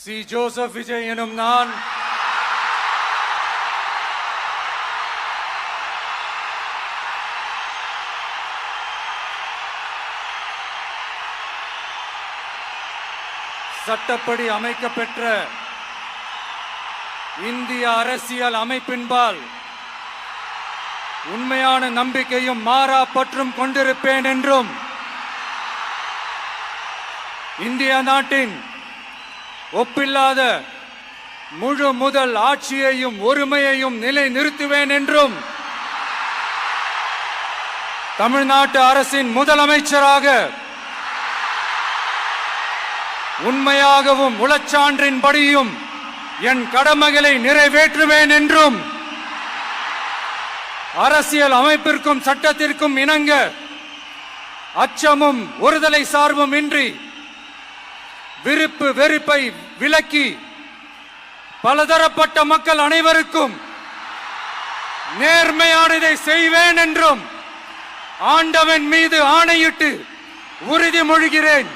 C. Joseph Vijay எனும் நான் சட்டப்படி அமைக்கப்பெற்ற இந்திய அரசியல் அமைப்பின்பால் உண்மையான நம்பிக்கையும் மாறா பற்றும் கொண்டிருப்பேன் என்றும் இந்திய நாட்டின் ஒப்பில்லாத முழு முதல் ஆட்சியையும் ஒருமையையும் நிலை நிறுத்துவேன் என்றும் தமிழ்நாட்டு அரசின் முதலமைச்சராக உண்மையாகவும் உளச்சான்றின்படியும் என் கடமைகளை நிறைவேற்றுவேன் என்றும் அரசியல் அமைப்பிற்கும் சட்டத்திற்கும் இணங்க அச்சமும் ஒருதலை சார்பும் இன்றி விருப்பு வெறுப்பை விலக்கி பலதரப்பட்ட மக்கள் அனைவருக்கும் நேர்மையானதை செய்வேன் என்றும் ஆண்டவன் மீது ஆணையிட்டு உறுதிமொழிகிறேன்.